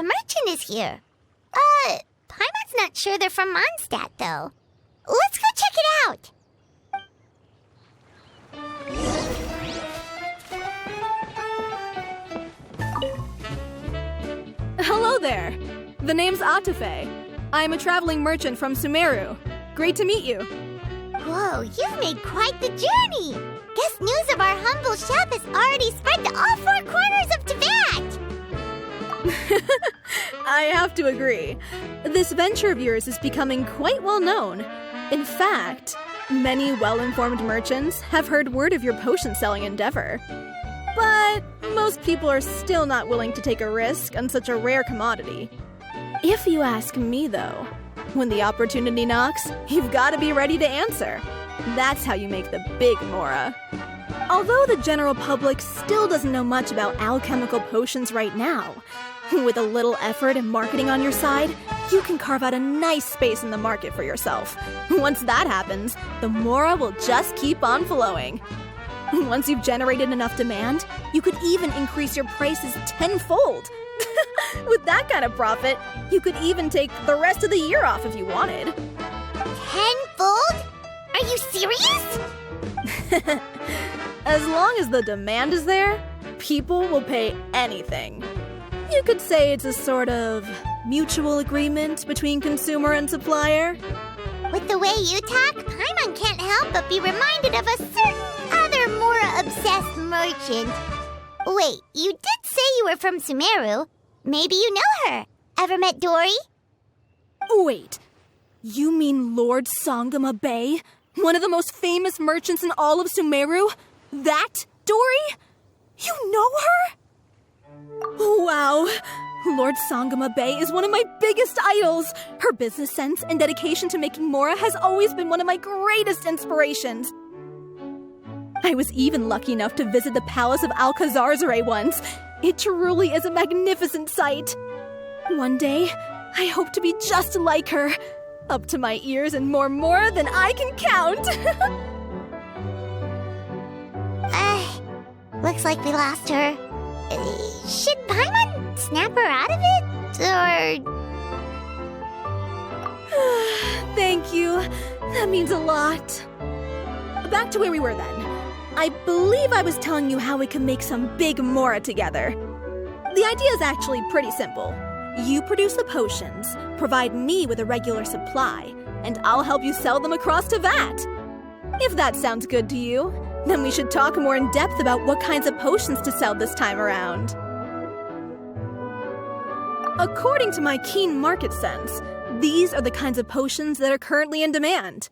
a merchant is here. Paimon's not sure they're from Mondstadt, though. Let's go check it out. Hello there. The name's Atafe. I'm a traveling merchant from Sumeru. Great to meet you. Whoa, you've made quite the journey. Guess news of our humble shop has already spread to all four corners of Teyvat. I have to agree. This venture of yours is becoming quite well known. In fact, many well-informed merchants have heard word of your potion-selling endeavor. But most people are still not willing to take a risk on such a rare commodity. If you ask me, though, when the opportunity knocks, you've got to be ready to answer. That's how you make the big mora. Although the general public still doesn't know much about alchemical potions right now, with a little effort and marketing on your side, you can carve out a nice space in the market for yourself. Once that happens, the mora will just keep on flowing. Once you've generated enough demand, you could even increase your prices tenfold. With that kind of profit, you could even take the rest of the year off if you wanted. Tenfold? Are you serious? As long as the demand is there, people will pay anything. You could say it's a sort of mutual agreement between consumer and supplier. With the way you talk, Paimon can't help but be reminded of a certain other Mora-obsessed merchant. Wait, you did say you were from Sumeru. Maybe you know her. Ever met Dory? Wait, you mean Lord Sangama Bay? One of the most famous merchants in all of Sumeru? That Dory? You know her? Wow. Lord Sangama Bay is one of my biggest idols. Her business sense and dedication to making mora has always been one of my greatest inspirations. I was even lucky enough to visit the palace of Alcazarzare once. It truly is a magnificent sight. One day, I hope to be just like her. Up to my ears in more mora than I can count. Looks like we lost her. Should Paimon snap her out of it? Or... Thank you. That means a lot. Back to where we were then. I believe I was telling you how we can make some big mora together. The idea is actually pretty simple. You produce the potions, provide me with a regular supply, and I'll help you sell them across Teyvat. If that sounds good to you, then we should talk more in depth about what kinds of potions to sell this time around. According to my keen market sense, these are the kinds of potions that are currently in demand.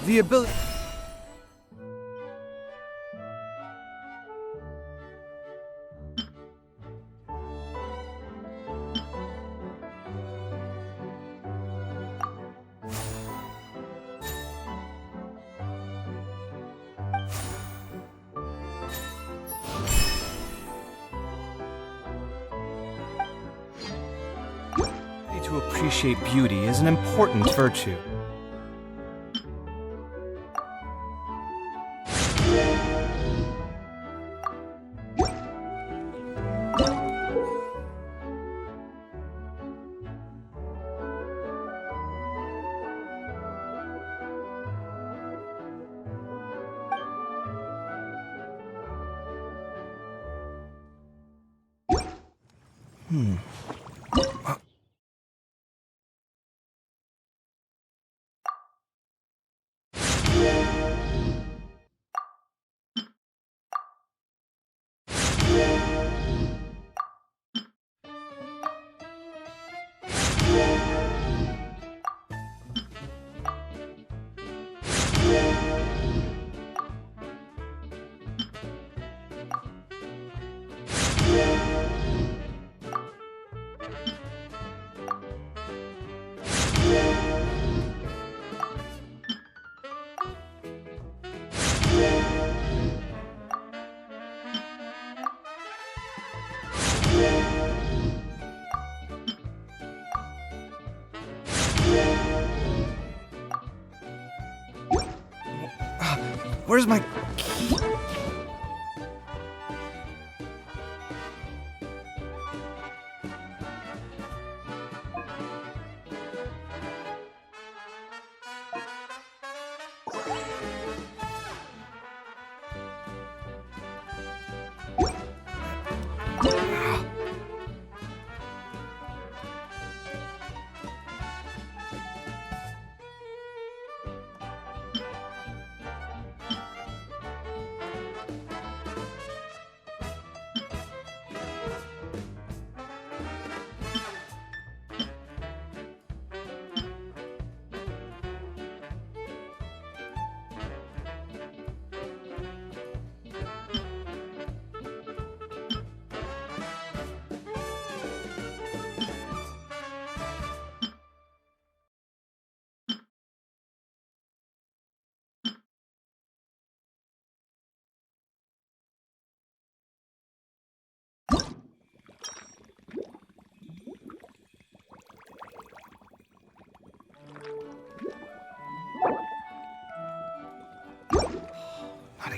The ability. To appreciate beauty is an important virtue. Where's my key?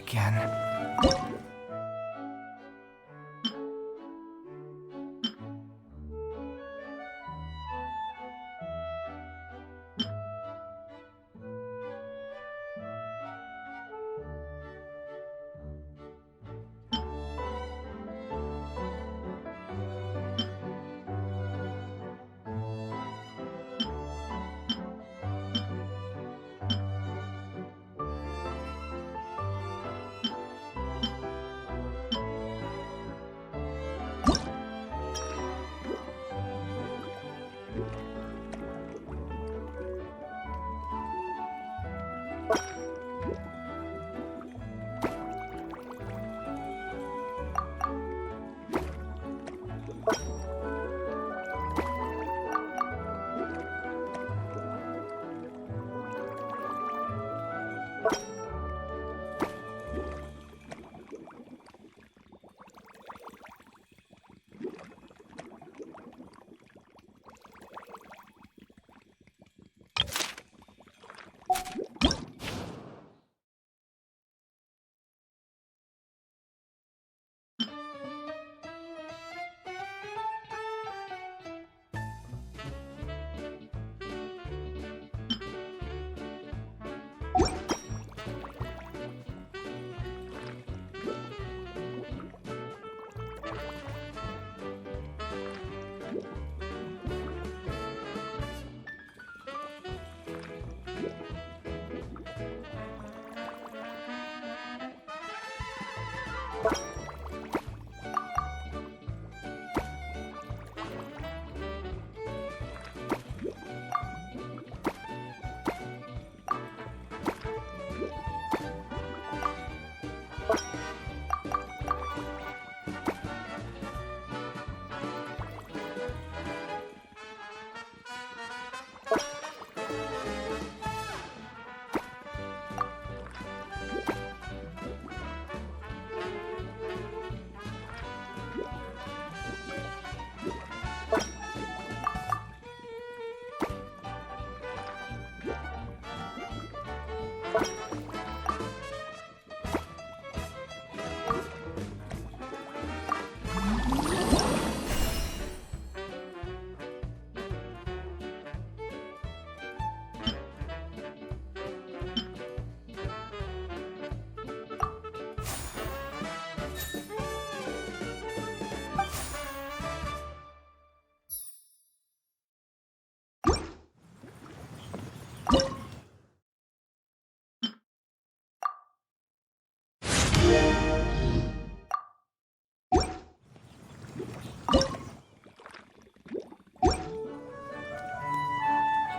again.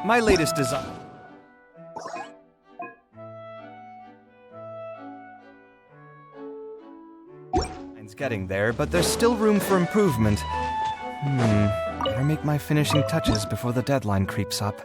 My latest design. It's getting there, but there's still room for improvement. Better make my finishing touches before the deadline creeps up.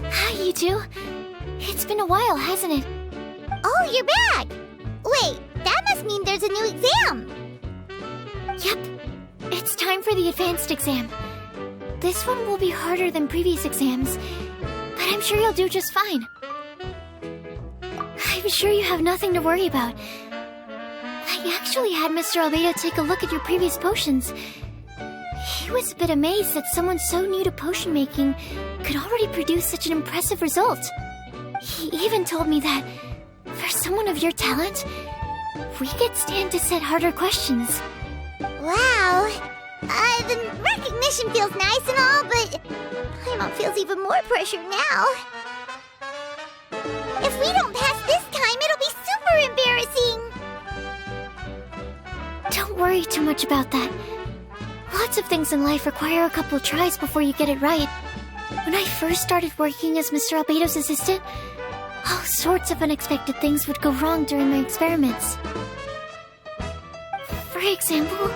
Hi, you two. It's been a while, hasn't it? Oh, you're back! Wait, that must mean there's a new exam! Yep. It's time for the advanced exam. This one will be harder than previous exams, but I'm sure you'll do just fine. I'm sure you have nothing to worry about. I actually had Mr. Albedo take a look at your previous potions. He was a bit amazed that someone so new to potion making could already produce such an impressive result. He even told me that, for someone of your talent, we could stand to set harder questions. Wow. The recognition feels nice and all, but Paimon feels even more pressure now. If we don't pass this time, it'll be super embarrassing. Don't worry too much about that. Lots of things in life require a couple of tries before you get it right. When I first started working as Mr. Albedo's assistant, all sorts of unexpected things would go wrong during my experiments. For example,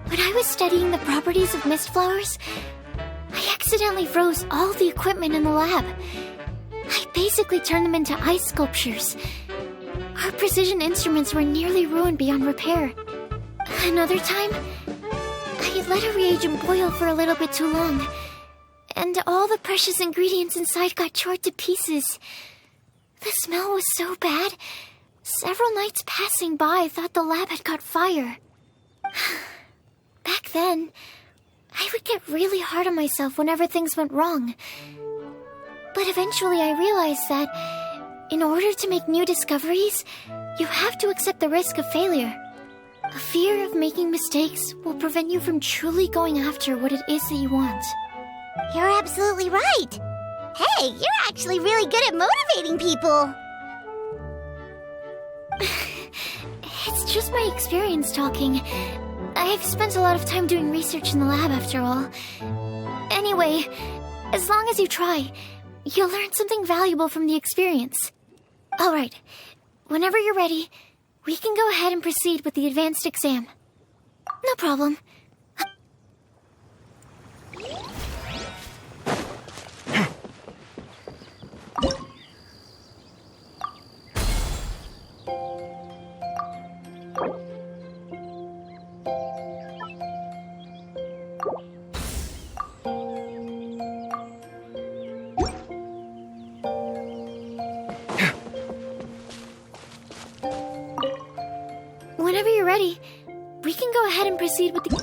when I was studying the properties of mist flowers, I accidentally froze all the equipment in the lab. I basically turned them into ice sculptures. Our precision instruments were nearly ruined beyond repair. Another time, I let a reagent boil for a little bit too long, and all the precious ingredients inside got chored to pieces. The smell was so bad, several nights passing by thought the lab had caught fire. Back then, I would get really hard on myself whenever things went wrong. But eventually I realized that, in order to make new discoveries, you have to accept the risk of failure. A fear of making mistakes will prevent you from truly going after what it is that you want. You're absolutely right. Hey, you're actually really good at motivating people. It's just my experience talking. I've spent a lot of time doing research in the lab after all. Anyway, as long as you try, you'll learn something valuable from the experience. Alright, whenever you're ready, we can go ahead and proceed with the advanced exam. No problem. Whenever you're ready, we can go ahead and proceed with the...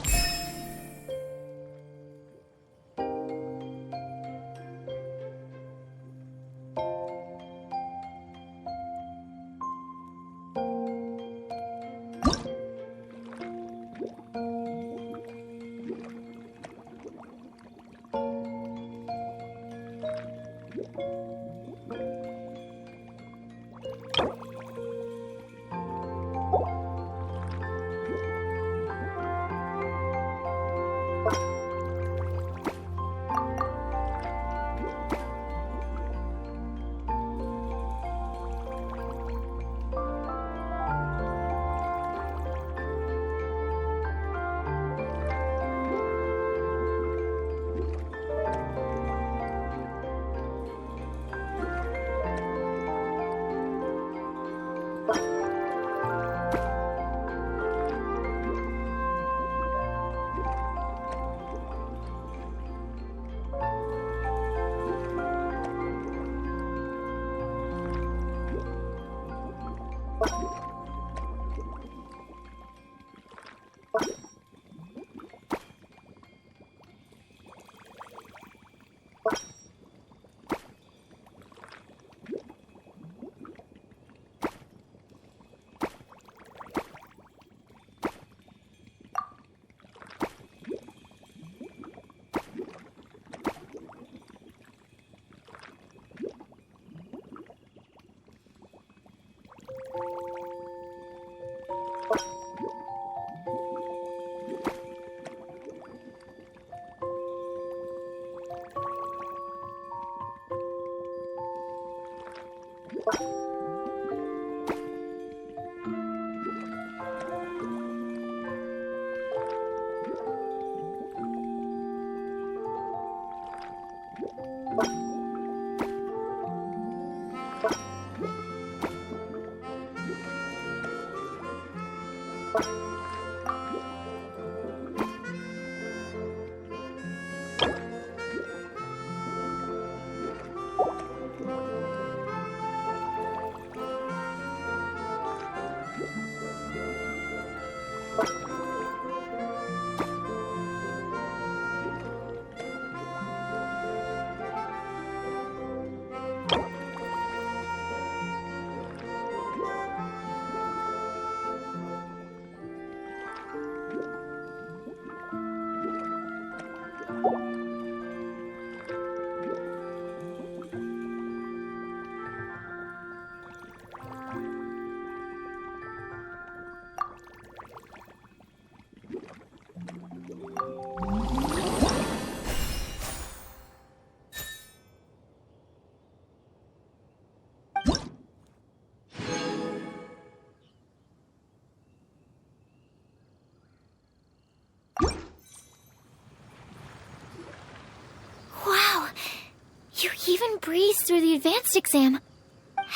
breeze through the advanced exam.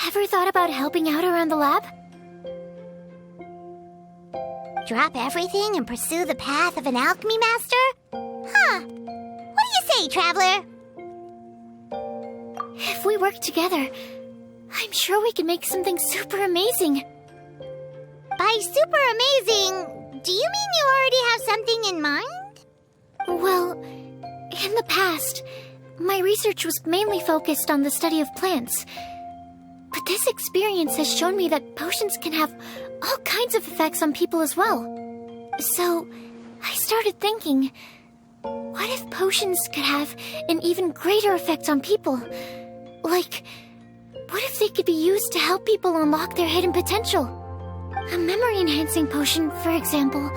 Ever thought about helping out around the lab? Drop everything and pursue the path of an alchemy master? Huh. What do you say, traveler? If we work together, I'm sure we can make something super amazing. By super amazing, do you mean you already have something in mind? Well, in the past, my research was mainly focused on the study of plants. But this experience has shown me that potions can have all kinds of effects on people as well. So, I started thinking, what if potions could have an even greater effect on people? Like, what if they could be used to help people unlock their hidden potential? A memory-enhancing potion, for example,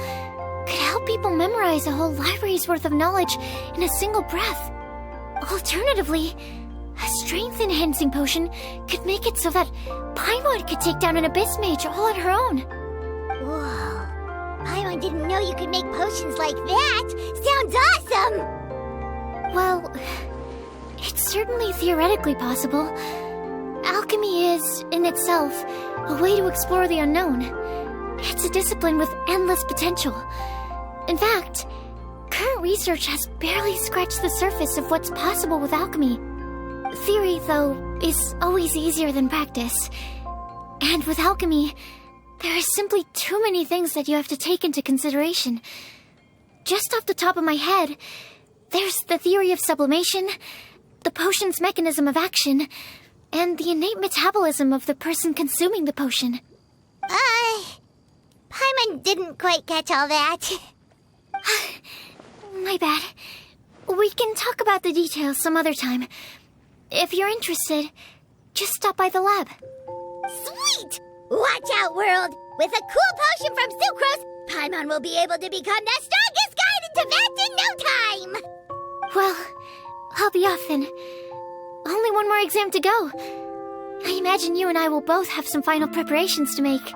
could help people memorize a whole library's worth of knowledge in a single breath. Alternatively, a strength-enhancing potion could make it so that Paimon could take down an abyss mage all on her own. Whoa. Paimon didn't know you could make potions like that. Sounds awesome! Well, it's certainly theoretically possible. Alchemy is, in itself, a way to explore the unknown. It's a discipline with endless potential. In fact, current research has barely scratched the surface of what's possible with alchemy. Theory, though, is always easier than practice. And with alchemy, there are simply too many things that you have to take into consideration. Just off the top of my head, there's the theory of sublimation, the potion's mechanism of action, and the innate metabolism of the person consuming the potion. Paimon didn't quite catch all that. My bad. We can talk about the details some other time. If you're interested, just stop by the lab. Sweet! Watch out, world! With a cool potion from Sucrose, Paimon will be able to become the strongest guide in Tibet in no time! Well, I'll be off then. Only one more exam to go. I imagine you and I will both have some final preparations to make.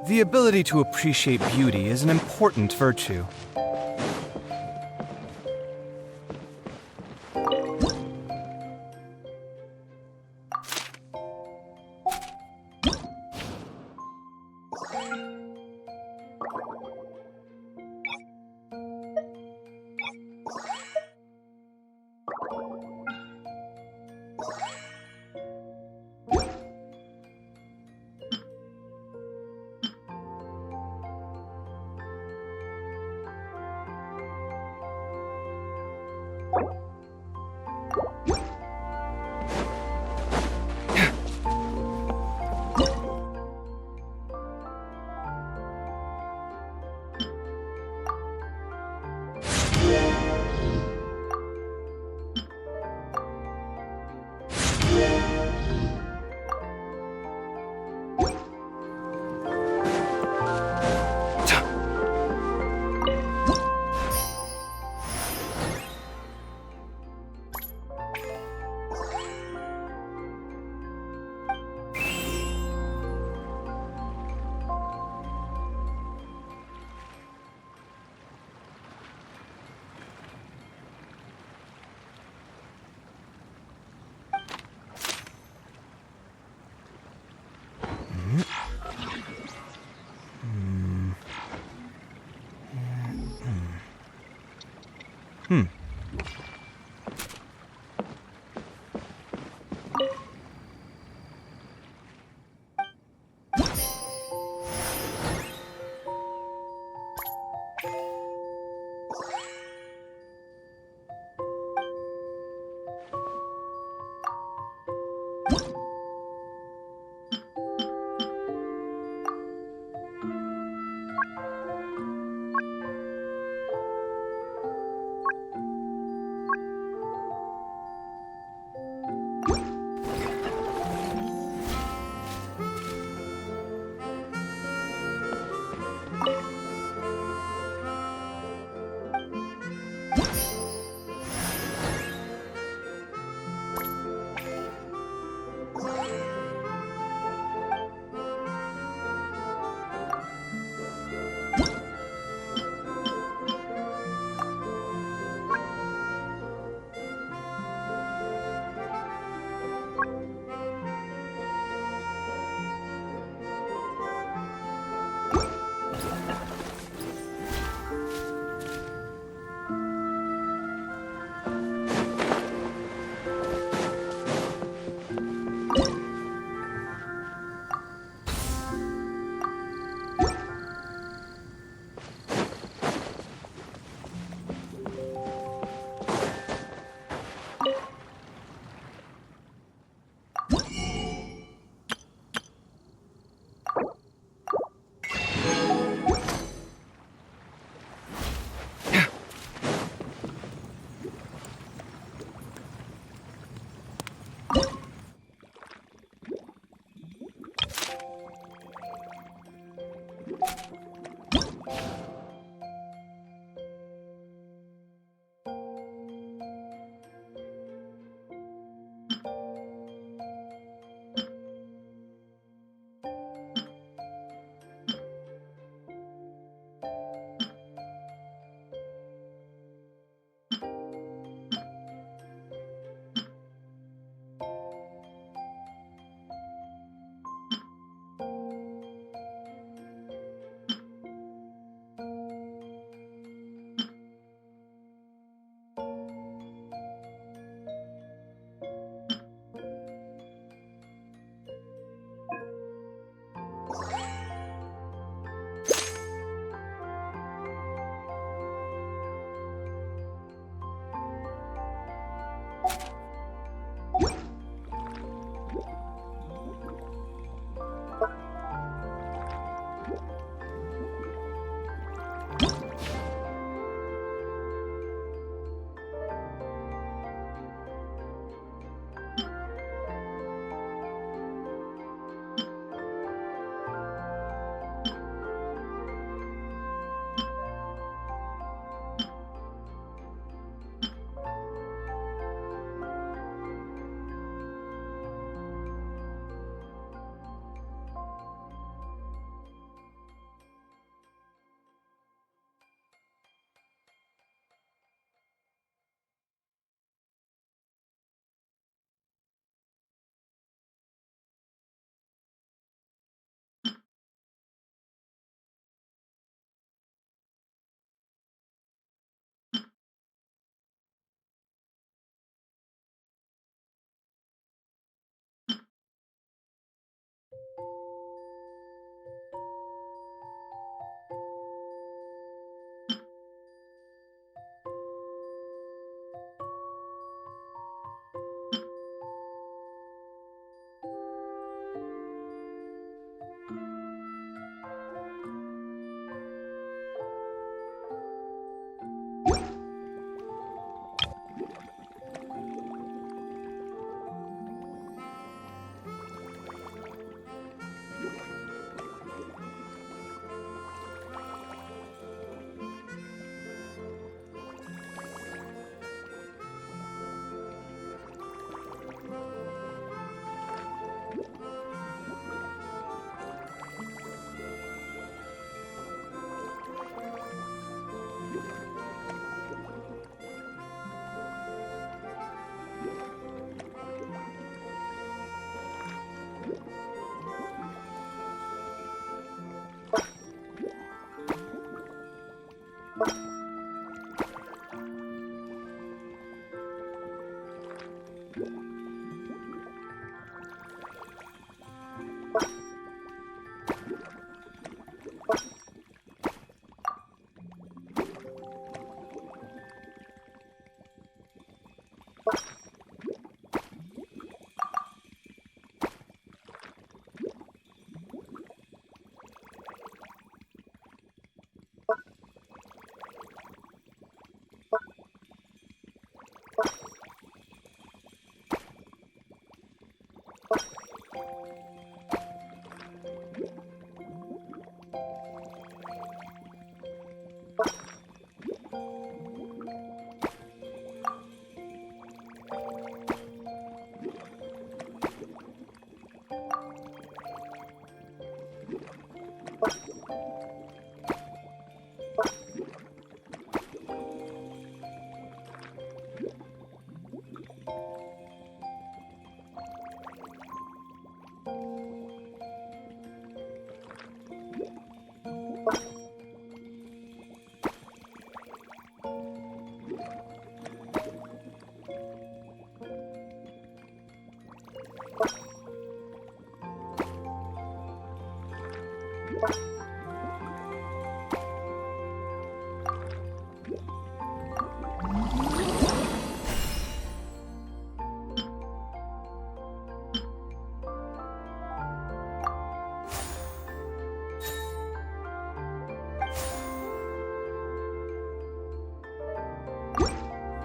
The ability to appreciate beauty is an important virtue.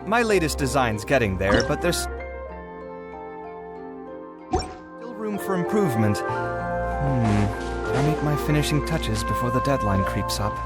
My latest design's getting there, but there's still room for improvement. Better make my finishing touches before the deadline creeps up.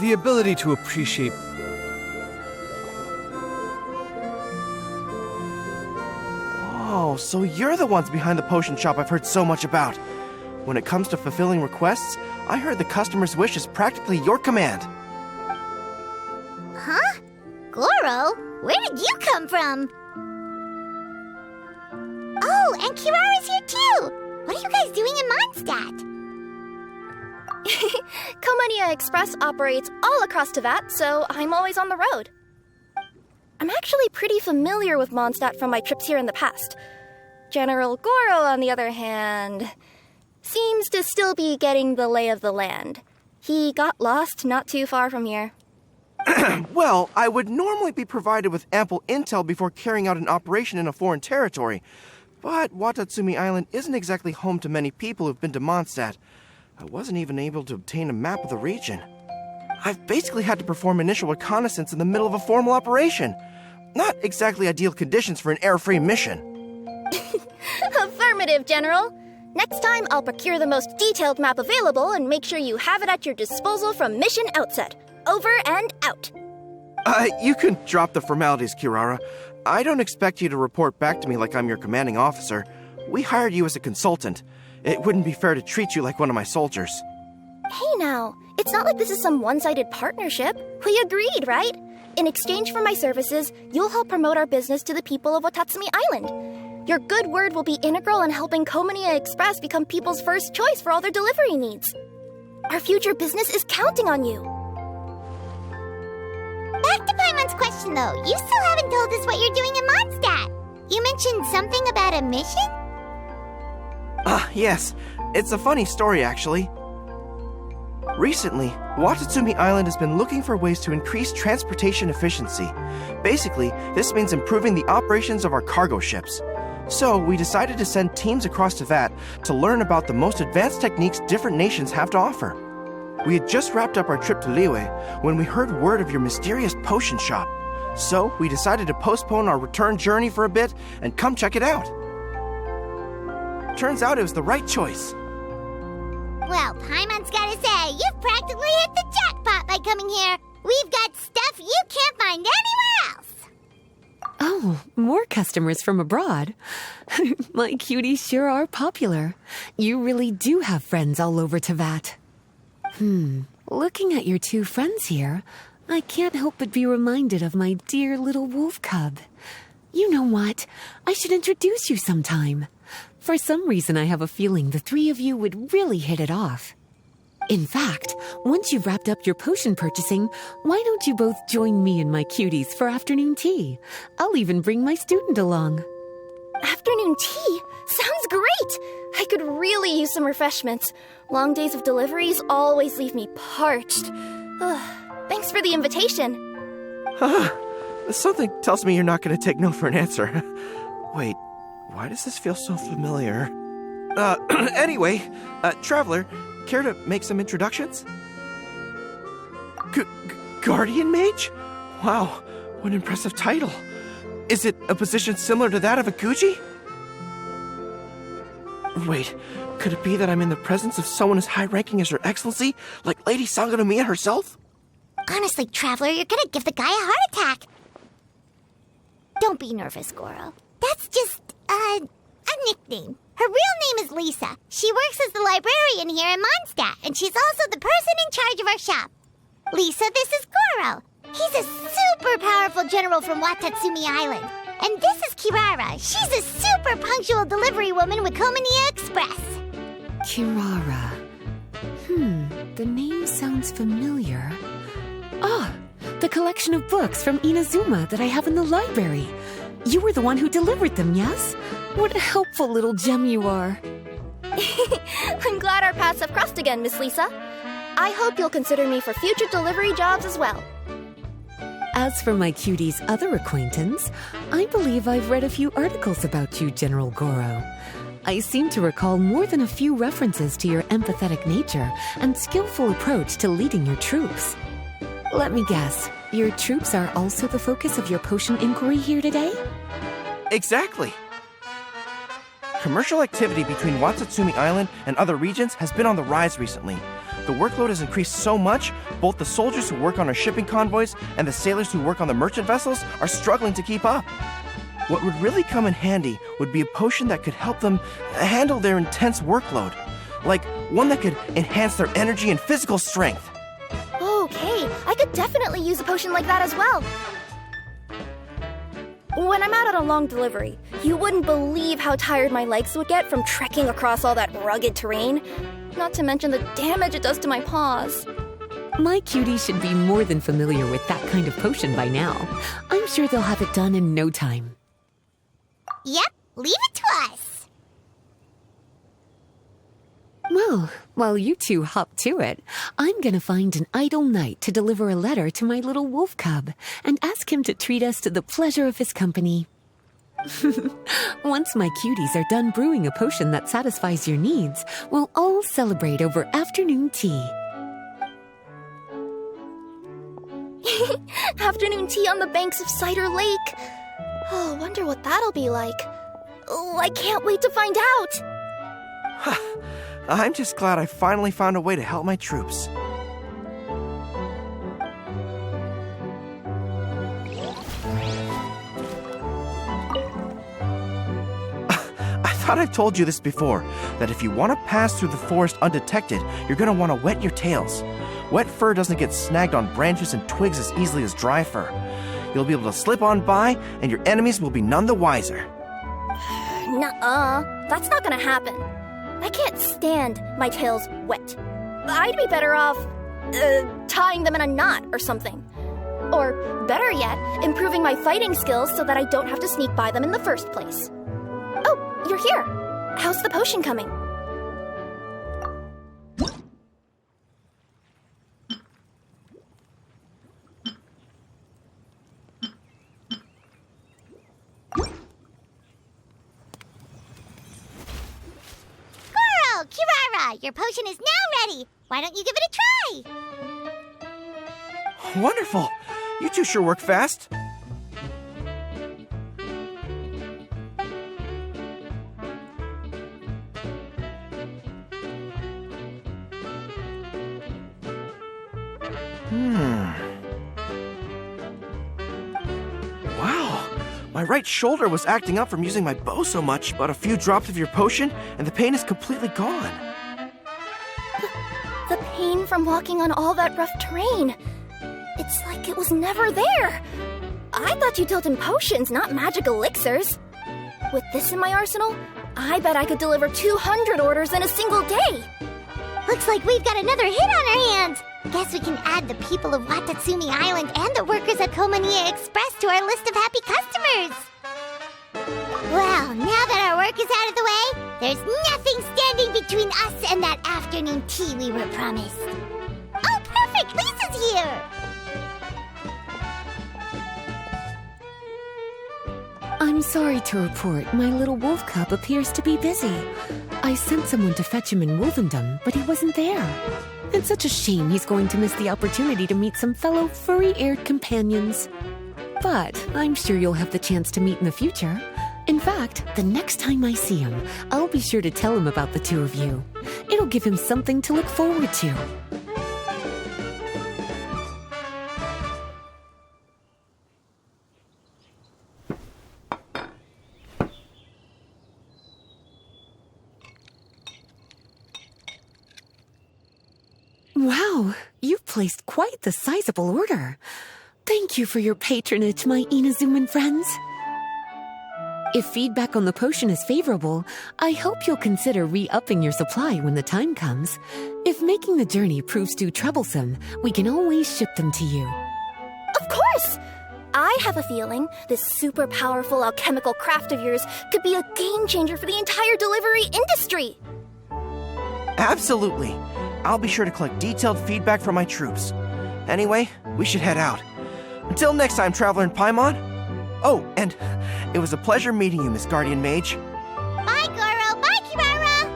The ability to appreciate... Oh, so you're the ones behind the potion shop I've heard so much about. When it comes to fulfilling requests, I heard the customer's wish is practically your command. Huh? Goro? Where did you come from? Oh, and Kirara's here too! What are you guys doing in Mondstadt? Commonia Express operates all across Teyvat, so I'm always on the road. I'm actually pretty familiar with Mondstadt from my trips here in the past. General Goro, on the other hand, seems to still be getting the lay of the land. He got lost not too far from here. Well, I would normally be provided with ample intel before carrying out an operation in a foreign territory, but Watatsumi Island isn't exactly home to many people who've been to Mondstadt. I wasn't even able to obtain a map of the region. I've basically had to perform initial reconnaissance in the middle of a formal operation. Not exactly ideal conditions for an air-free mission. Affirmative, General. Next time, I'll procure the most detailed map available and make sure you have it at your disposal from mission outset. Over and out. You can drop the formalities, Kirara. I don't expect you to report back to me like I'm your commanding officer. We hired you as a consultant. It wouldn't be fair to treat you like one of my soldiers. Hey now, it's not like this is some one-sided partnership. We agreed, right? In exchange for my services, you'll help promote our business to the people of Watatsumi Island. Your good word will be integral in helping Commonia Express become people's first choice for all their delivery needs. Our future business is counting on you. Back to Paimon's question, though. You still haven't told us what you're doing in Mondstadt. You mentioned something about a mission? Yes. It's a funny story, actually. Recently, Watatsumi Island has been looking for ways to increase transportation efficiency. Basically, this means improving the operations of our cargo ships. So, we decided to send teams across to Vat to learn about the most advanced techniques different nations have to offer. We had just wrapped up our trip to Liyue when we heard word of your mysterious potion shop. So, we decided to postpone our return journey for a bit and come check it out. Turns out it was the right choice. Well, Paimon's gotta say, you've practically hit the jackpot by coming here. We've got stuff you can't find anywhere else. Oh, more customers from abroad. My cuties sure are popular. You really do have friends all over Teyvat. Looking at your two friends here, I can't help but be reminded of my dear little wolf cub. You know what? I should introduce you sometime. For some reason, I have a feeling the three of you would really hit it off. In fact, once you've wrapped up your potion purchasing, why don't you both join me and my cuties for afternoon tea? I'll even bring my student along. Afternoon tea? Sounds great! I could really use some refreshments. Long days of deliveries always leave me parched. Thanks for the invitation. Something tells me you're not going to take no for an answer. Wait, why does this feel so familiar? Anyway, Traveler, care to make some introductions? Guardian Mage? Wow, what an impressive title. Is it a position similar to that of a Guji? Wait, could it be that I'm in the presence of someone as high-ranking as Her Excellency, like Lady Sangonomiya herself? Honestly, Traveler, you're gonna give the guy a heart attack. Don't be nervous, Goro. That's just, a nickname. Her real name is Lisa. She works as the librarian here in Mondstadt, and she's also the person in charge of our shop. Lisa, this is Goro. He's a super powerful general from Watatsumi Island. And this is Kirara. She's a super punctual delivery woman with Komaniya Express. Kirara. The name sounds familiar. Ah, the collection of books from Inazuma that I have in the library. You were the one who delivered them, yes? What a helpful little gem you are. I'm glad our paths have crossed again, Miss Lisa. I hope you'll consider me for future delivery jobs as well. As for my cutie's other acquaintance, I believe I've read a few articles about you, General Goro. I seem to recall more than a few references to your empathetic nature and skillful approach to leading your troops. Let me guess, your troops are also the focus of your potion inquiry here today? Exactly. Commercial activity between Watatsumi Island and other regions has been on the rise recently. The workload has increased so much, both the soldiers who work on our shipping convoys and the sailors who work on the merchant vessels are struggling to keep up. What would really come in handy would be a potion that could help them handle their intense workload. Like one that could enhance their energy and physical strength. Okay, I could definitely use a potion like that as well. When I'm out on a long delivery, you wouldn't believe how tired my legs would get from trekking across all that rugged terrain. Not to mention the damage it does to my paws. My cutie should be more than familiar with that kind of potion by now. I'm sure they'll have it done in no time. Yep, leave it to us. Well, while you two hop to it, I'm gonna find an idle knight to deliver a letter to my little wolf cub and ask him to treat us to the pleasure of his company. Once my cuties are done brewing a potion that satisfies your needs, we'll all celebrate over afternoon tea. Afternoon tea on the banks of Cider Lake. Oh, wonder what that'll be like. Oh, I can't wait to find out. I'm just glad I finally found a way to help my troops. I thought I've told you this before, that if you want to pass through the forest undetected, you're going to want to wet your tails. Wet fur doesn't get snagged on branches and twigs as easily as dry fur. You'll be able to slip on by, and your enemies will be none the wiser. Nuh-uh, that's not gonna happen. I can't stand my tails wet. I'd be better off, tying them in a knot or something. Or, better yet, improving my fighting skills so that I don't have to sneak by them in the first place. Oh, you're here. How's the potion coming? Kirara, your potion is now ready. Why don't you give it a try? Wonderful! You two sure work fast. Wow! My right shoulder was acting up from using my bow so much, but a few drops of your potion, and the pain is completely gone. The pain from walking on all that rough terrain. It's like it was never there. I thought you dealt in potions, not magic elixirs. With this in my arsenal, I bet I could deliver 200 orders in a single day. Looks like we've got another hit on our hands. Guess we can add the people of Watatsumi Island and the workers at Komania Express to our list of happy customers. Well, now that our work is out of the way, there's nothing standing between us and that afternoon tea we were promised. Oh, perfect! Lisa's here! I'm sorry to report, my little wolf cub appears to be busy. I sent someone to fetch him in Wolvendom, but he wasn't there. It's such a shame he's going to miss the opportunity to meet some fellow furry-eared companions. But I'm sure you'll have the chance to meet in the future. In fact, the next time I see him, I'll be sure to tell him about the two of you. It'll give him something to look forward to. Wow, you've placed quite the sizable order. Thank you for your patronage, my Inazuman friends. If feedback on the potion is favorable, I hope you'll consider re-upping your supply when the time comes. If making the journey proves too troublesome, we can always ship them to you. Of course! I have a feeling this super powerful alchemical craft of yours could be a game changer for the entire delivery industry. Absolutely. I'll be sure to collect detailed feedback from my troops. Anyway, we should head out. Until next time, Traveler in Paimon. Oh, and it was a pleasure meeting you, Miss Guardian Mage. Bye, Goro. Bye, Kirara.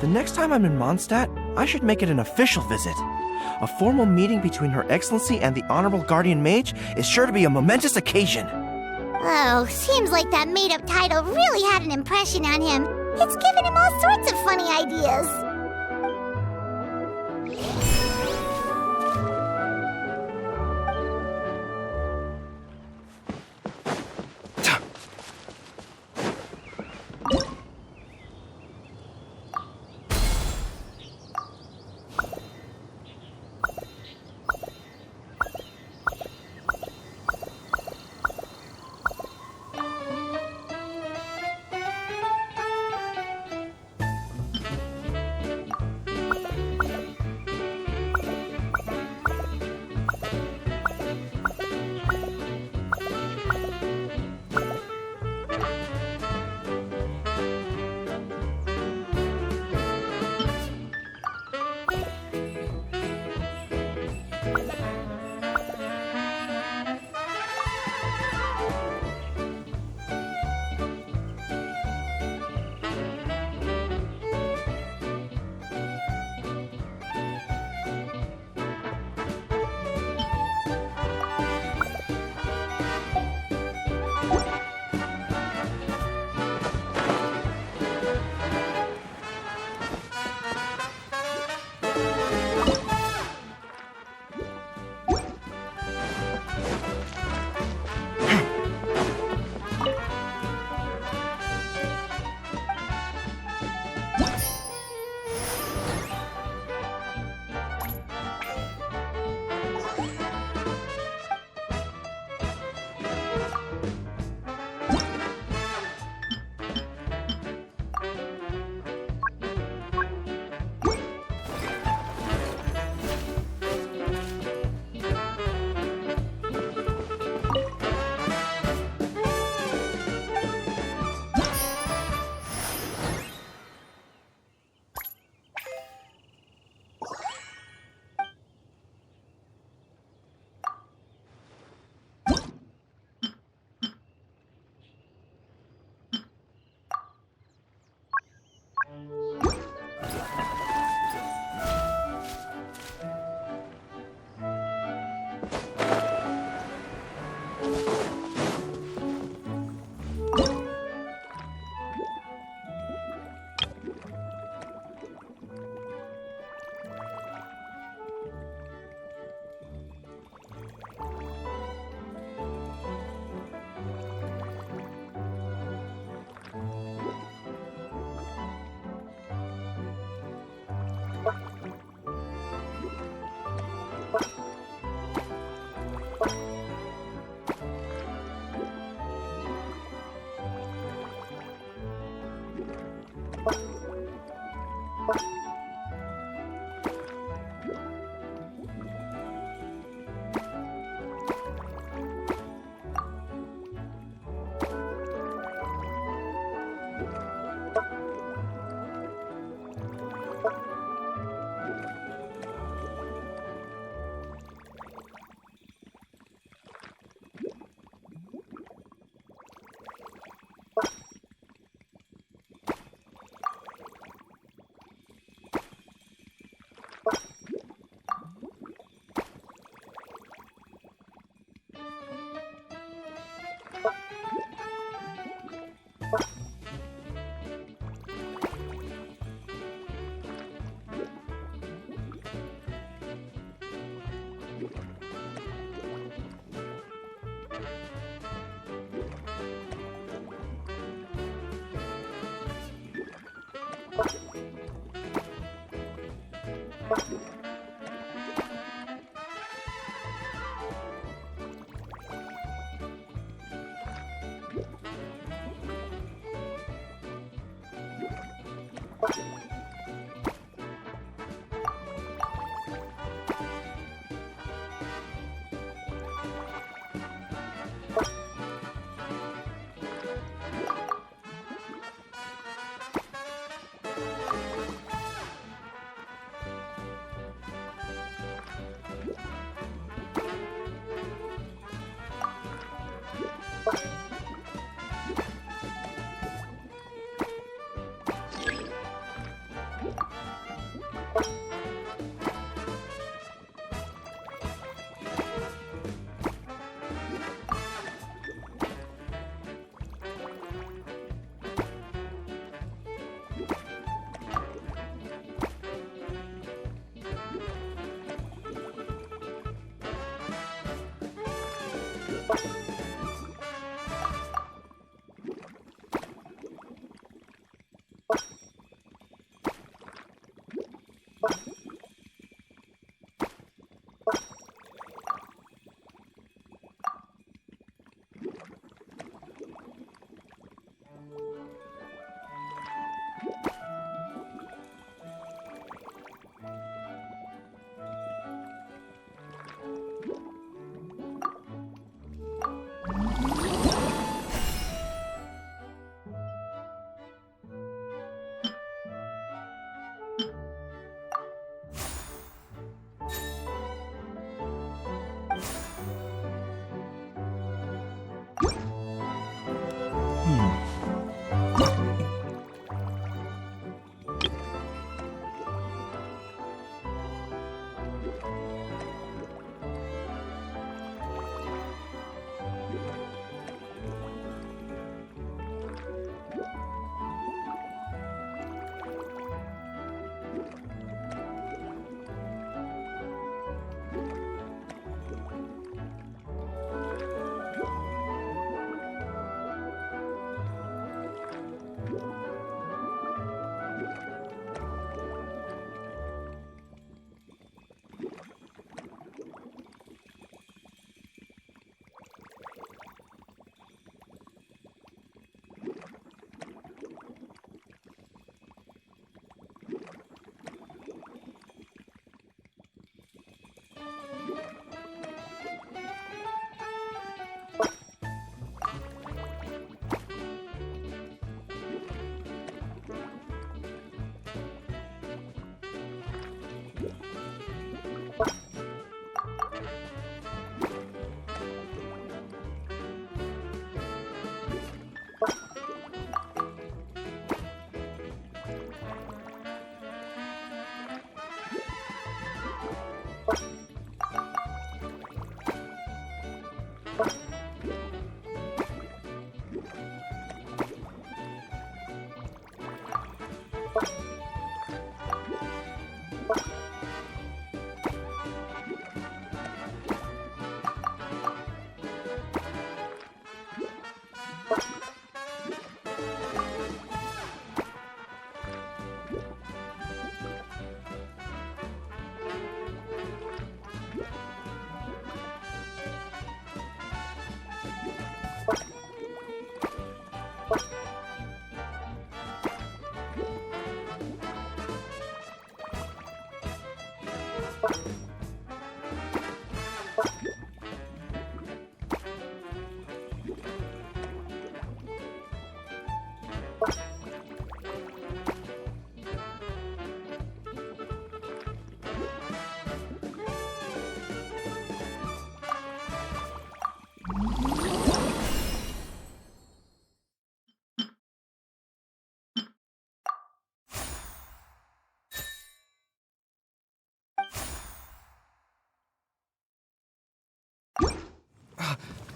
The next time I'm in Mondstadt, I should make it an official visit. A formal meeting between Her Excellency and the Honorable Guardian Mage is sure to be a momentous occasion. Oh, seems like that made-up title really had an impression on him. It's given him all sorts of funny ideas.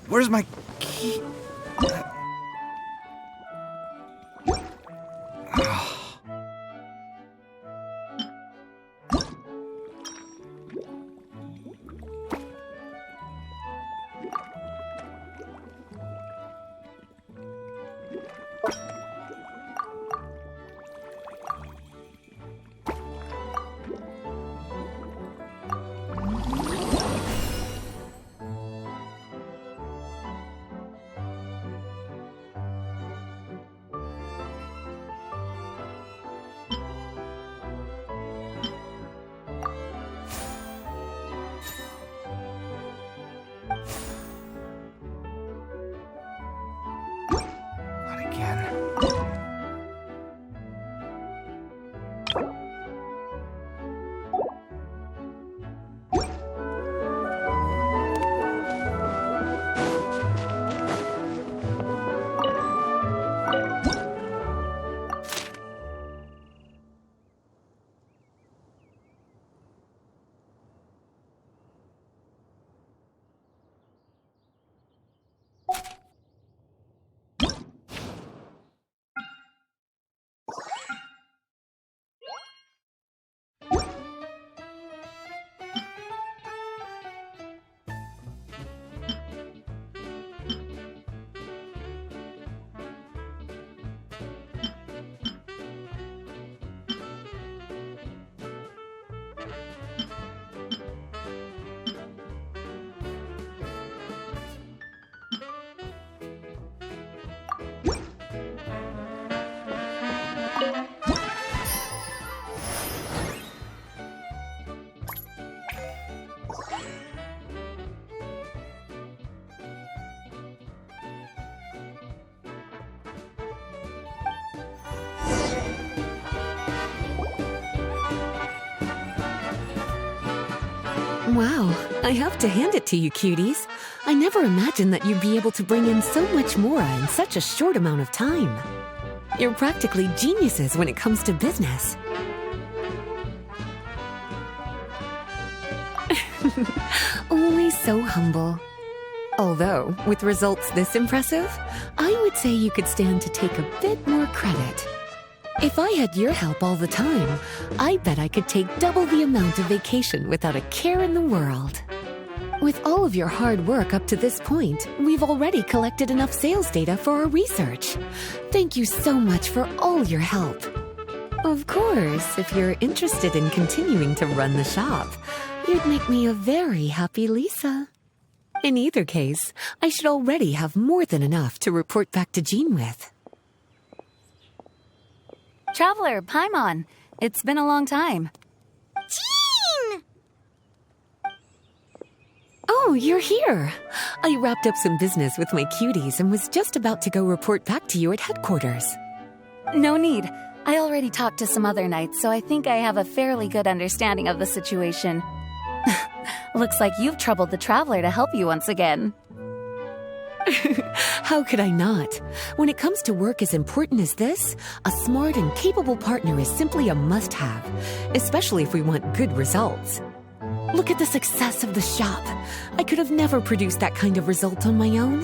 Where's my key? Wow, I have to hand it to you, cuties. I never imagined that you'd be able to bring in so much more in such a short amount of time. You're practically geniuses when it comes to business. Only so humble. Although, with results this impressive, I would say you could stand to take a bit more credit. If I had your help all the time, I bet I could take double the amount of vacation without a care in the world. With all of your hard work up to this point, we've already collected enough sales data for our research. Thank you so much for all your help. Of course, if you're interested in continuing to run the shop, you'd make me a very happy Lisa. In either case, I should already have more than enough to report back to Jean with. Traveler, Paimon, it's been a long time. Jean! Oh, you're here. I wrapped up some business with my cuties and was just about to go report back to you at headquarters. No need. I already talked to some other knights, so I think I have a fairly good understanding of the situation. Looks like you've troubled the Traveler to help you once again. How could I not? When it comes to work as important as this, a smart and capable partner is simply a must-have, especially if we want good results. Look at the success of the shop. I could have never produced that kind of result on my own.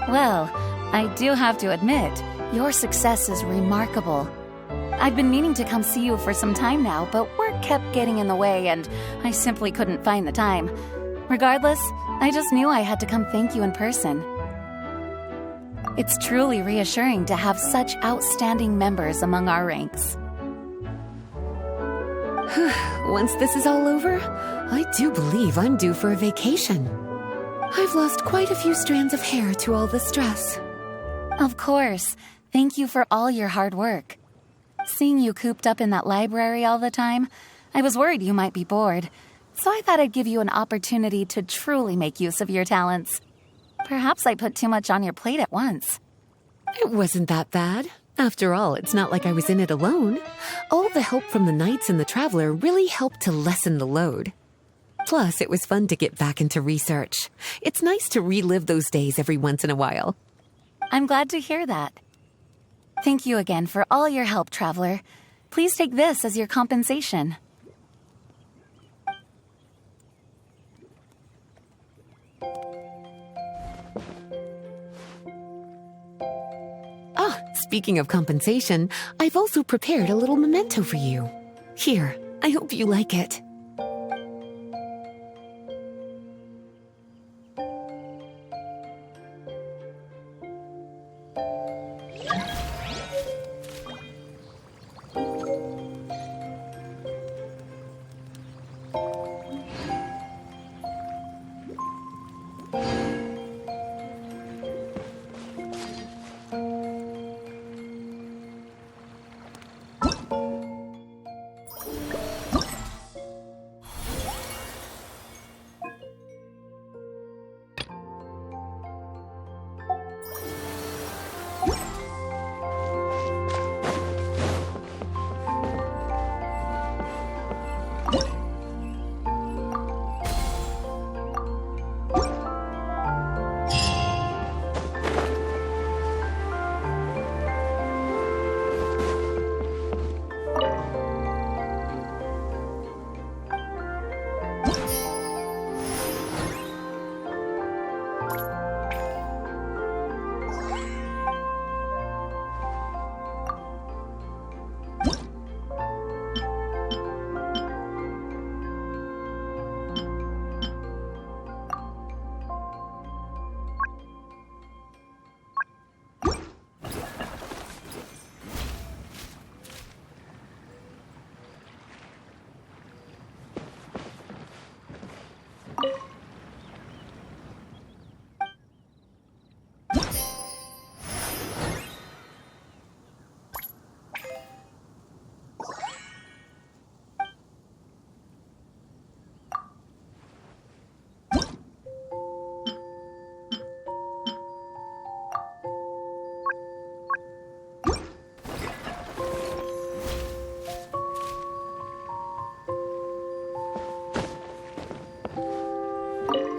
Well, I do have to admit, your success is remarkable. I've been meaning to come see you for some time now, but work kept getting in the way and I simply couldn't find the time. Regardless, I just knew I had to come thank you in person. It's truly reassuring to have such outstanding members among our ranks. Once this is all over, I do believe I'm due for a vacation. I've lost quite a few strands of hair to all the stress. Of course. Thank you for all your hard work. Seeing you cooped up in that library all the time, I was worried you might be bored. So I thought I'd give you an opportunity to truly make use of your talents. Perhaps I put too much on your plate at once. It wasn't that bad. After all, it's not like I was in it alone. All the help from the knights and the traveler really helped to lessen the load. Plus, it was fun to get back into research. It's nice to relive those days every once in a while. I'm glad to hear that. Thank you again for all your help, traveler. Please take this as your compensation. Speaking of compensation, I've also prepared a little memento for you. Here, I hope you like it.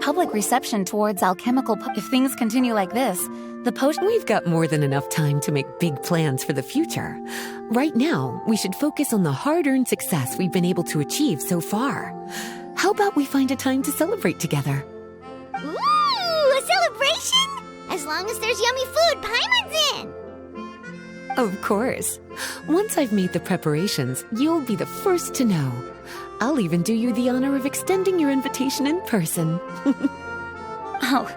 Public reception towards alchemical if things continue like this, the potion... We've got more than enough time to make big plans for the future. Right now, we should focus on the hard-earned success we've been able to achieve so far. How about we find a time to celebrate together? Ooh, a celebration? As long as there's yummy food, Paimon's in! Of course. Once I've made the preparations, you'll be the first to know. I'll even do you the honor of extending your invitation in person. Oh,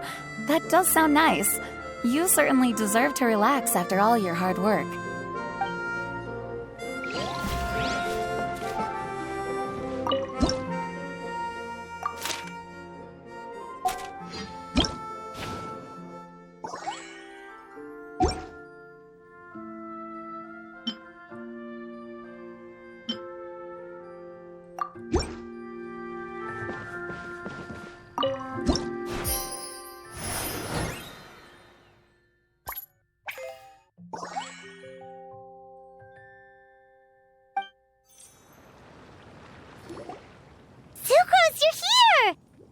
that does sound nice. You certainly deserve to relax after all your hard work.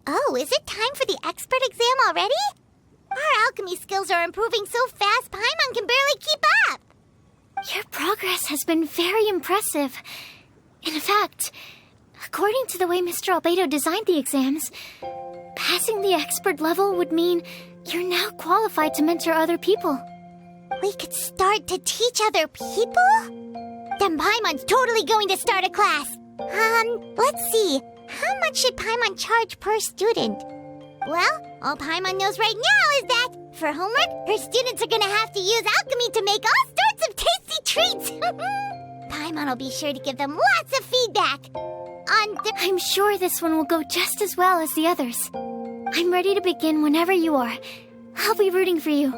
Oh, is it time for the expert exam already? Our alchemy skills are improving so fast, Paimon can barely keep up. Your progress has been very impressive. In fact, according to the way Mr. Albedo designed the exams, passing the expert level would mean you're now qualified to mentor other people. We could start to teach other people? Then Paimon's totally going to start a class. Let's see. How much should Paimon charge per student? Well, all Paimon knows right now is that, for homework, her students are gonna have to use alchemy to make all sorts of tasty treats! Paimon will be sure to give them lots of feedback. I'm sure this one will go just as well as the others. I'm ready to begin whenever you are. I'll be rooting for you.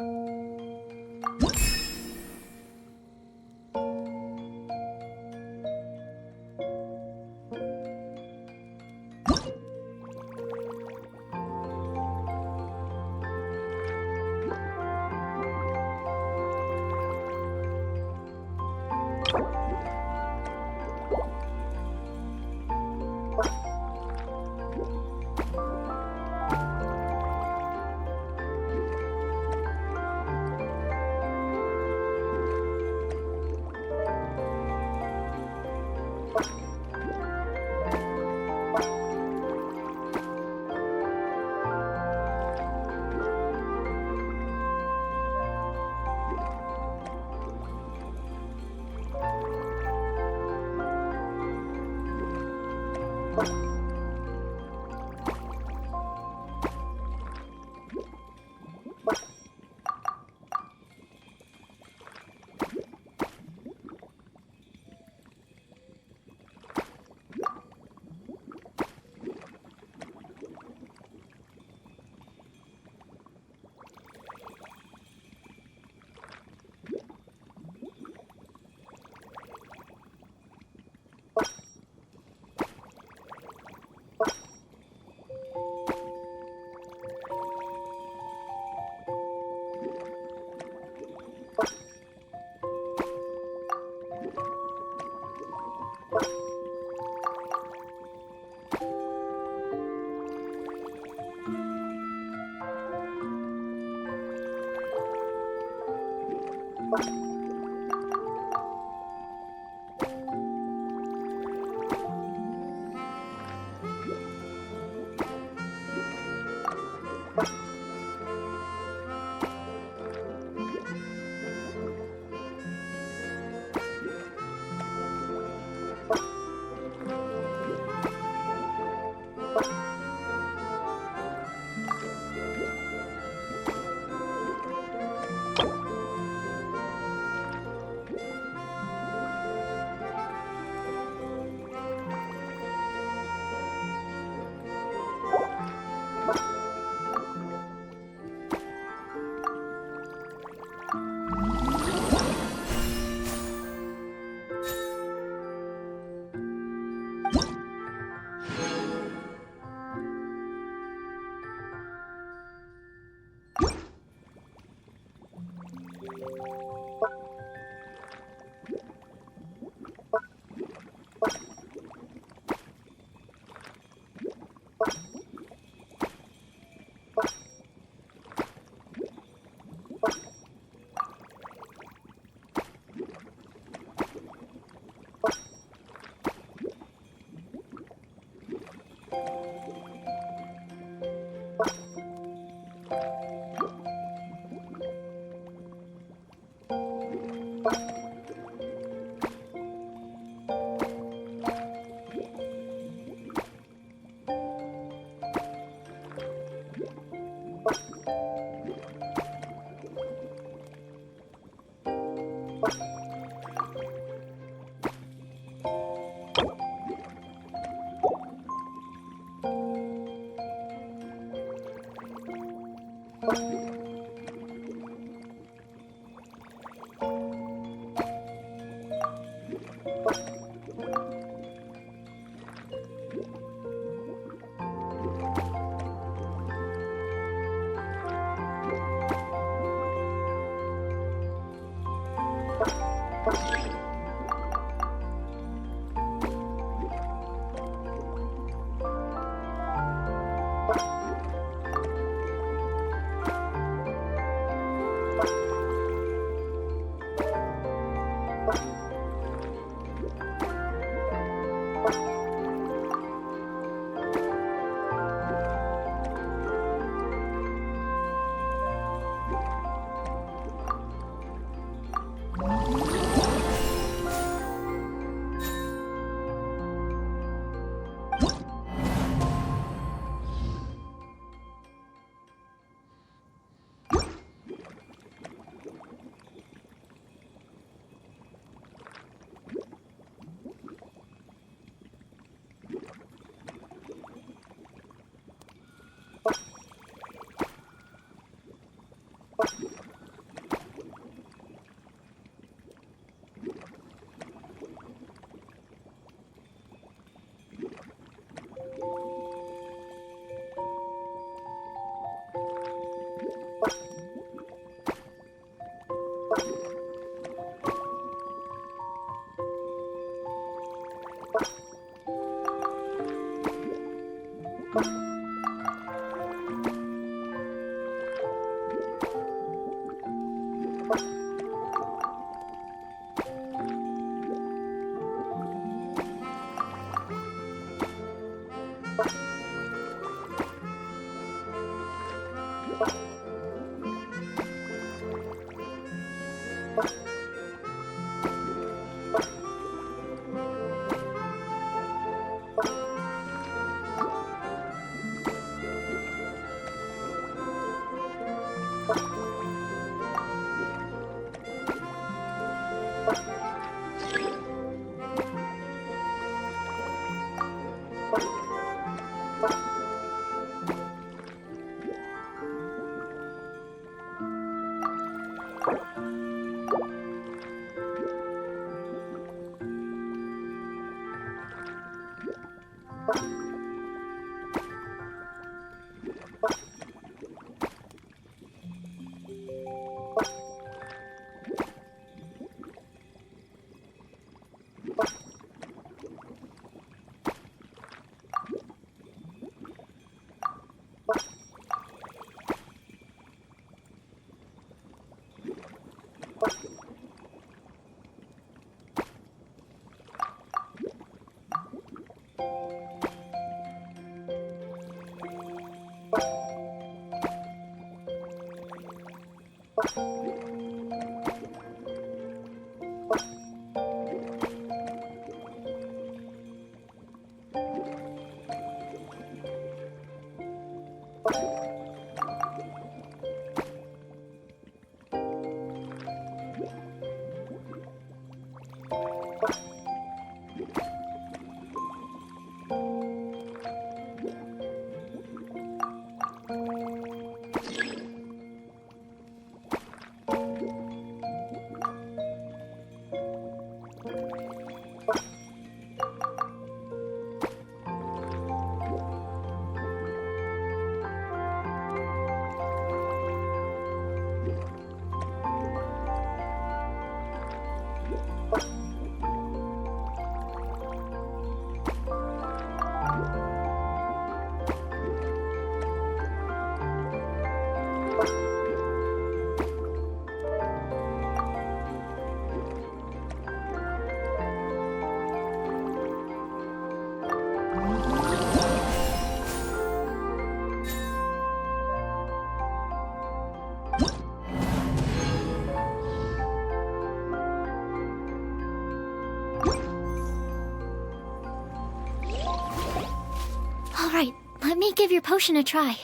Alright, let me give your potion a try.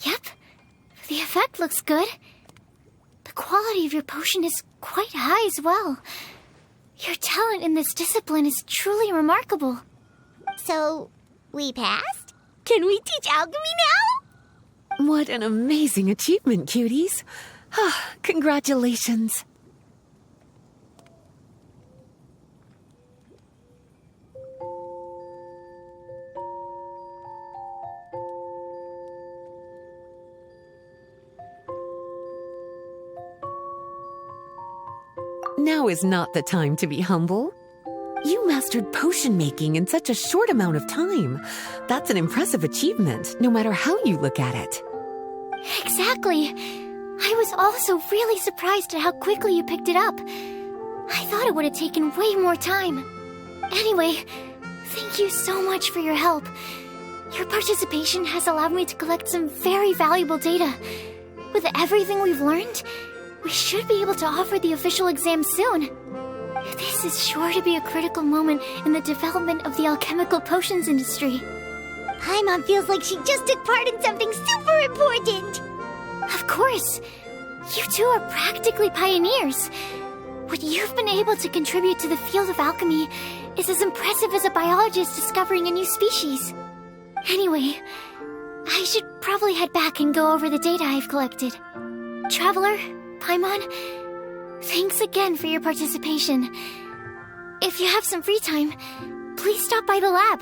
Yep, the effect looks good. The quality of your potion is quite high as well. Your talent in this discipline is truly remarkable. So, we passed? Can we teach alchemy now? What an amazing achievement, cuties. Congratulations. Now is not the time to be humble. You mastered potion making in such a short amount of time. That's an impressive achievement, no matter how you look at it. Exactly. I was also really surprised at how quickly you picked it up. I thought it would have taken way more time. Anyway, thank you so much for your help. Your participation has allowed me to collect some very valuable data. With everything we've learned, we should be able to offer the official exam soon. This is sure to be a critical moment in the development of the alchemical potions industry. Paimon feels like she just took part in something super important. Of course. You two are practically pioneers. What you've been able to contribute to the field of alchemy is as impressive as a biologist discovering a new species. Anyway, I should probably head back and go over the data I've collected. Traveler, Paimon, thanks again for your participation. If you have some free time, please stop by the lab.